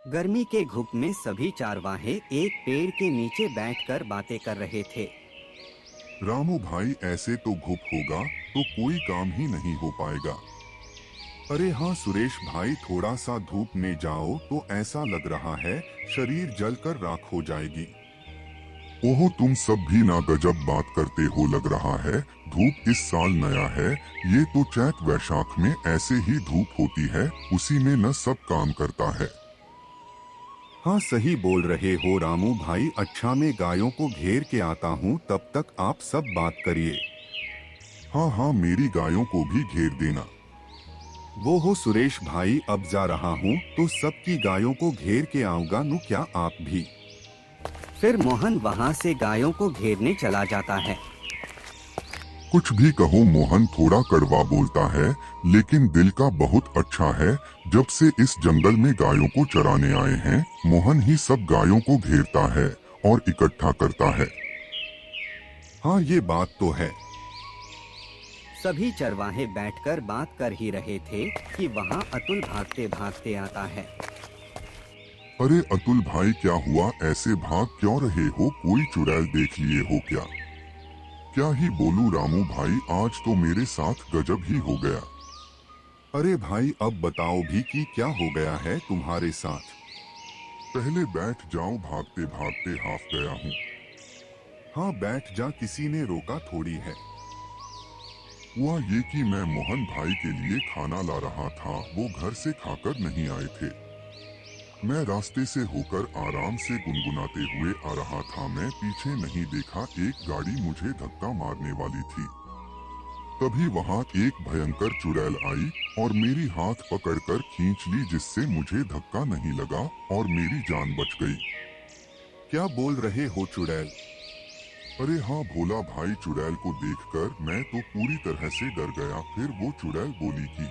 गर्मी के घुप में सभी चारवाहे एक पेड़ के नीचे बैठकर बातें कर रहे थे। रामू भाई, ऐसे तो धूप होगा तो कोई काम ही नहीं हो पाएगा। अरे हाँ सुरेश भाई, थोड़ा सा धूप में जाओ तो ऐसा लग रहा है शरीर जलकर राख हो जाएगी। ओहो, तुम सब भी ना गजब बात करते हो लग रहा है। धूप इस साल नया है। ये तो चैत वैशाख में ऐसे ही धूप होती है, उसी में न सब काम करता है। हाँ सही बोल रहे हो रामू भाई। अच्छा, मैं गायों को घेर के आता हूँ, तब तक आप सब बात करिए। हाँ हाँ, मेरी गायों को भी घेर देना। वो हो सुरेश भाई, अब जा रहा हूँ तो सबकी गायों को घेर के आऊंगा। नु क्या आप भी? फिर मोहन वहाँ से गायों को घेरने चला जाता है। कुछ भी कहो, मोहन थोड़ा कड़वा बोलता है, लेकिन दिल का बहुत अच्छा है। जब से इस जंगल में गायों को चराने आए हैं, मोहन ही सब गायों को घेरता है और इकट्ठा करता है। हाँ ये बात तो है। सभी चरवाहे बैठकर बात कर ही रहे थे कि वहाँ अतुल भागते भागते आता है। अरे अतुल भाई, क्या हुआ? ऐसे भाग क्यों रहे हो? कोई चुड़ैल देख लिए हो क्या? क्या ही बोलूं रामू भाई, आज तो मेरे साथ गजब ही हो गया। अरे भाई, अब बताओ भी कि क्या हो गया है तुम्हारे साथ? पहले बैठ जाओ, भागते भागते हाफ गया हूँ। हाँ बैठ जा, किसी ने रोका थोड़ी है। हुआ ये कि मैं मोहन भाई के लिए खाना ला रहा था, वो घर से खाकर नहीं आए थे। मैं रास्ते से होकर आराम से गुनगुनाते हुए आ रहा था। मैं पीछे नहीं देखा, एक गाड़ी मुझे धक्का मारने वाली थी। तभी वहाँ एक भयंकर चुड़ैल आई और मेरी हाथ पकड़कर खींच ली, जिससे मुझे धक्का नहीं लगा और मेरी जान बच गई। क्या बोल रहे हो चुड़ैल? अरे हाँ भोला भाई, चुड़ैल को देखकर मैं तो पूरी तरह से डर गया। फिर वो चुड़ैल बोली कि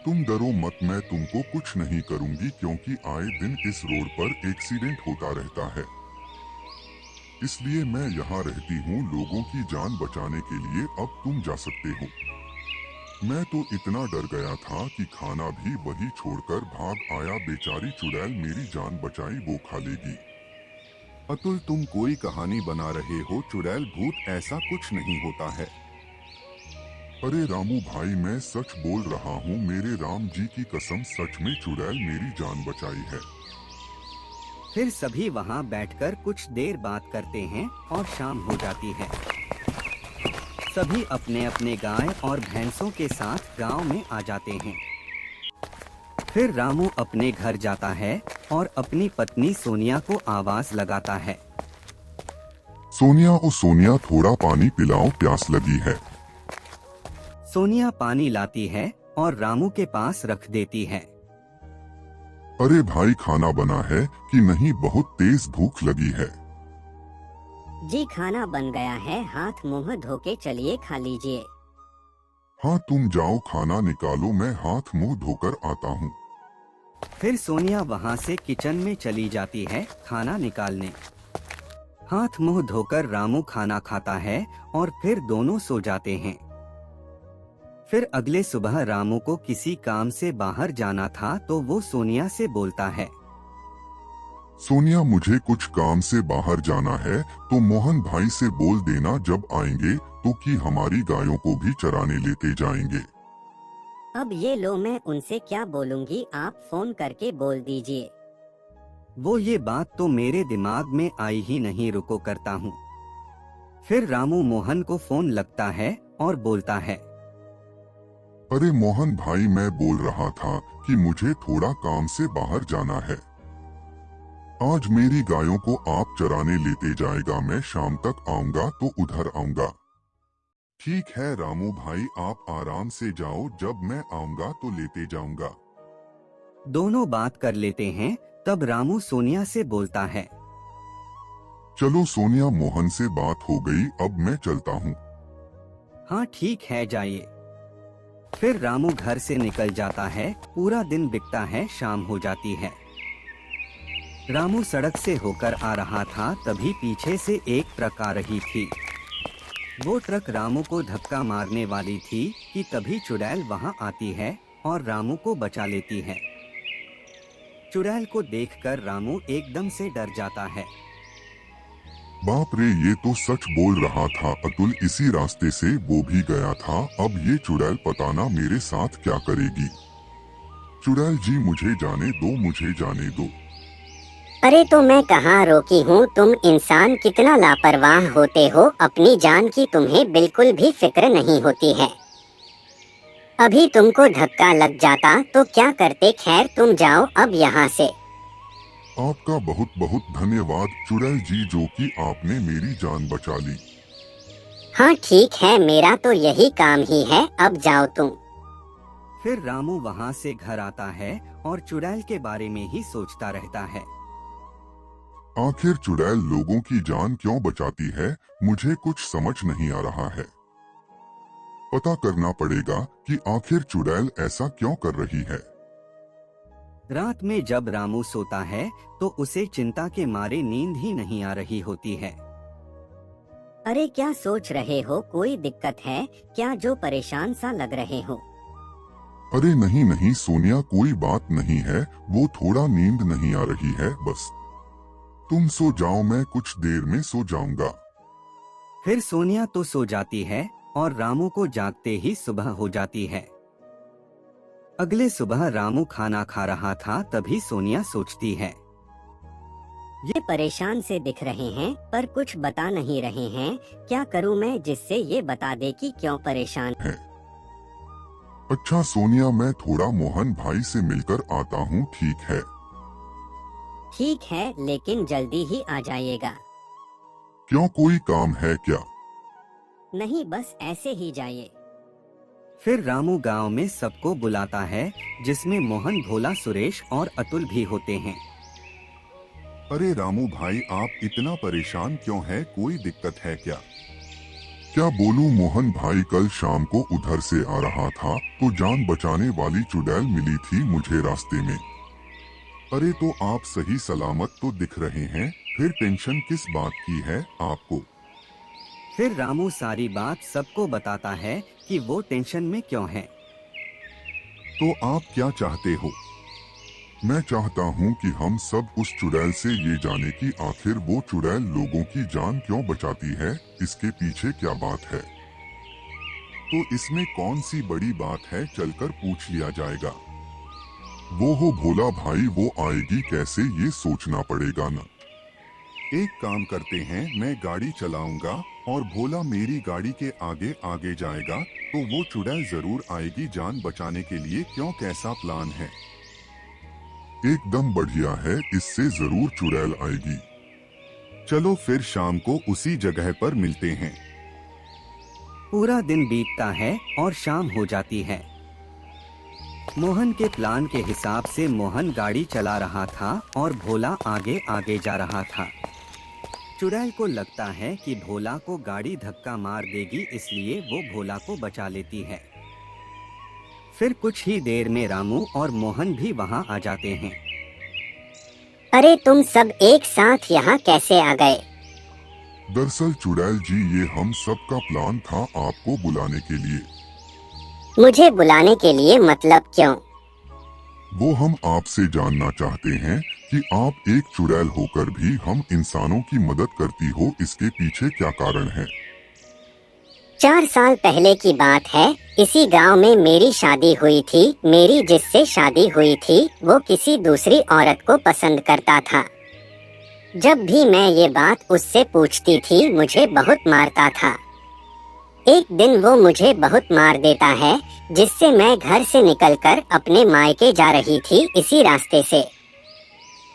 तुम डरो मत, मैं तुमको कुछ नहीं करूंगी, क्योंकि आए दिन इस रोड पर एक्सीडेंट होता रहता है। इसलिए मैं यहाँ रहती हूँ लोगों की जान बचाने के लिए। अब तुम जा सकते हो। मैं तो इतना डर गया था कि खाना भी वही छोड़कर भाग आया। बेचारी चुड़ैल मेरी जान बचाई, वो खा लेगी। अतुल, तुम कोई कहानी बना रहे हो। चुड़ैल भूत ऐसा कुछ नहीं होता है। अरे रामू भाई, मैं सच बोल रहा हूँ, मेरे राम जी की कसम, सच में चुड़ैल मेरी जान बचाई है। फिर सभी वहाँ बैठकर कुछ देर बात करते हैं और शाम हो जाती है। सभी अपने अपने गाय और भैंसों के साथ गांव में आ जाते हैं। फिर रामू अपने घर जाता है और अपनी पत्नी सोनिया को आवाज लगाता है। सोनिया, ओ सोनिया, थोड़ा पानी पिलाओ, प्यास लगी है। सोनिया पानी लाती है और रामू के पास रख देती है। अरे भाई, खाना बना है कि नहीं? बहुत तेज भूख लगी है। जी खाना बन गया है, हाथ मुंह धो के चलिए खा लीजिए। हाँ तुम जाओ, खाना निकालो, मैं हाथ मुंह धोकर आता हूँ। फिर सोनिया वहाँ से किचन में चली जाती है खाना निकालने। हाथ मुंह धोकर रामू खाना खाता है और फिर दोनों सो जाते हैं। फिर अगले सुबह रामू को किसी काम से बाहर जाना था तो वो सोनिया से बोलता है। सोनिया, मुझे कुछ काम से बाहर जाना है, तो मोहन भाई से बोल देना जब आएंगे तो कि हमारी गायों को भी चराने लेते जाएंगे। अब ये लो, मैं उनसे क्या बोलूँगी, आप फोन करके बोल दीजिए। वो ये बात तो मेरे दिमाग में आई ही नहीं, रुको करता हूँ। फिर रामू मोहन को फोन लगता है और बोलता है। अरे मोहन भाई, मैं बोल रहा था कि मुझे थोड़ा काम से बाहर जाना है। आज मेरी गायों को आप चराने लेते जाएगा, मैं शाम तक आऊंगा तो उधर आऊंगा। ठीक है रामू भाई, आप आराम से जाओ, जब मैं आऊंगा तो लेते जाऊंगा। दोनों बात कर लेते हैं। तब रामू सोनिया से बोलता है। चलो सोनिया, मोहन से बात हो गई, अब मैं चलता हूँ। हाँ ठीक है, जाइए। फिर रामू घर से निकल जाता है। पूरा दिन बीतता है, शाम हो जाती है। रामू सड़क से होकर आ रहा था, तभी पीछे से एक ट्रक आ रही थी। वो ट्रक रामू को धक्का मारने वाली थी कि तभी चुड़ैल वहां आती है और रामू को बचा लेती है। चुड़ैल को देखकर रामू एकदम से डर जाता है। बाप रे, ये तो सच बोल रहा था अतुल, इसी रास्ते से वो भी गया था। अब ये चुड़ैल पता ना मेरे साथ क्या करेगी। चुड़ैल जी मुझे जाने दो, मुझे जाने दो। अरे तो मैं कहाँ रोकी हूँ, तुम इंसान कितना लापरवाह होते हो, अपनी जान की तुम्हें बिल्कुल भी फिक्र नहीं होती है। अभी तुमको धक्का लग जाता तो क्या करते, खैर तुम जाओ अब यहाँ से। आपका बहुत बहुत धन्यवाद चुड़ैल जी, जो कि आपने मेरी जान बचा ली। हाँ ठीक है, मेरा तो यही काम ही है, अब जाओ तुम। फिर रामू वहाँ से घर आता है और चुड़ैल के बारे में ही सोचता रहता है। आखिर चुड़ैल लोगों की जान क्यों बचाती है, मुझे कुछ समझ नहीं आ रहा है। पता करना पड़ेगा कि आखिर चुड़ैल ऐसा क्यों कर रही है। रात में जब रामू सोता है तो उसे चिंता के मारे नींद ही नहीं आ रही होती है। अरे क्या सोच रहे हो, कोई दिक्कत है क्या, जो परेशान सा लग रहे हो? अरे नहीं नहीं सोनिया, कोई बात नहीं है, वो थोड़ा नींद नहीं आ रही है बस। तुम सो जाओ, मैं कुछ देर में सो जाऊंगा। फिर सोनिया तो सो जाती है और रामू को जागते ही सुबह हो जाती है। अगले सुबह रामू खाना खा रहा था, तभी सोनिया सोचती है, ये परेशान से दिख रहे हैं पर कुछ बता नहीं रहे हैं, क्या करूं मैं जिससे ये बता दे कि क्यों परेशान है। अच्छा सोनिया, मैं थोड़ा मोहन भाई से मिलकर आता हूँ, ठीक है? ठीक है, लेकिन जल्दी ही आ जाइएगा। क्यों, कोई काम है क्या? नहीं, बस ऐसे ही जाइए। फिर रामू गांव में सबको बुलाता है, जिसमें मोहन, भोला, सुरेश और अतुल भी होते हैं। अरे रामू भाई, आप इतना परेशान क्यों हैं? कोई दिक्कत है क्या? क्या बोलूं मोहन भाई, कल शाम को उधर से आ रहा था तो जान बचाने वाली चुड़ैल मिली थी मुझे रास्ते में। अरे तो आप सही सलामत तो दिख रहे हैं, फिर टेंशन किस बात की है आपको? फिर रामू सारी बात सबको बताता है कि वो टेंशन में क्यों है। तो आप क्या चाहते हो? मैं चाहता हूँ कि हम सब उस चुड़ैल से ये जाने कि आखिर वो चुड़ैल लोगों की जान क्यों बचाती है, इसके पीछे क्या बात है। तो इसमें कौन सी बड़ी बात है, चलकर पूछ लिया जाएगा। वो हो भोला भाई, वो आएगी कैसे ये सोचना पड़ेगा ना। एक काम करते हैं, मैं गाड़ी चलाऊंगा और भोला मेरी गाड़ी के आगे आगे जाएगा, तो वो चुड़ैल जरूर आएगी जान बचाने के लिए। क्यों, कैसा प्लान है? एकदम बढ़िया है, इससे जरूर चुड़ैल आएगी। चलो फिर शाम को उसी जगह पर मिलते हैं। पूरा दिन बीतता है और शाम हो जाती है। मोहन के प्लान के हिसाब से मोहन गाड़ी चला रहा था और भोला आगे आगे जा रहा था। चुड़ैल को लगता है कि भोला को गाड़ी धक्का मार देगी, इसलिए वो भोला को बचा लेती है। फिर कुछ ही देर में रामू और मोहन भी वहां आ जाते हैं। अरे तुम सब एक साथ यहाँ कैसे आ गए? दरअसल चुड़ैल जी, ये हम सब का प्लान था आपको बुलाने के लिए। मुझे बुलाने के लिए मतलब क्यों? वो हम आपसे जानना चाहते हैं कि आप एक चुड़ैल होकर भी हम इंसानों की मदद करती हो, इसके पीछे क्या कारण है? 4 साल पहले की बात है, इसी गांव में मेरी शादी हुई थी। मेरी जिससे शादी हुई थी वो किसी दूसरी औरत को पसंद करता था। जब भी मैं ये बात उससे पूछती थी मुझे बहुत मारता था। एक दिन वो मुझे बहुत मार देता है, जिससे मैं घर से निकलकर अपने मायके जा रही थी इसी रास्ते से।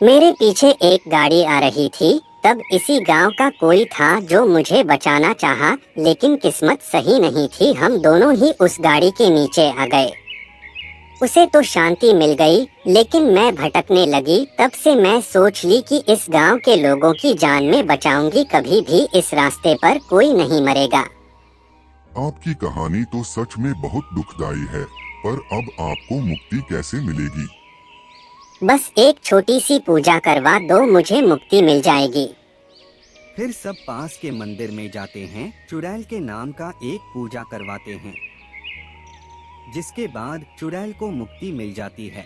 मेरे पीछे एक गाड़ी आ रही थी, तब इसी गांव का कोई था जो मुझे बचाना चाहा, लेकिन किस्मत सही नहीं थी, हम दोनों ही उस गाड़ी के नीचे आ गए। उसे तो शांति मिल गई, लेकिन मैं भटकने लगी। तब से मैं सोच ली कि इस गांव के लोगों की जान में बचाऊंगी, कभी भी इस रास्ते पर कोई नहीं मरेगा। आपकी कहानी तो सच में बहुत दुखदाई है, पर अब आपको मुक्ति कैसे मिलेगी? बस एक छोटी सी पूजा करवा दो, मुझे मुक्ति मिल जाएगी। फिर सब पास के मंदिर में जाते हैं, चुड़ैल के नाम का एक पूजा करवाते हैं, जिसके बाद चुड़ैल को मुक्ति मिल जाती है।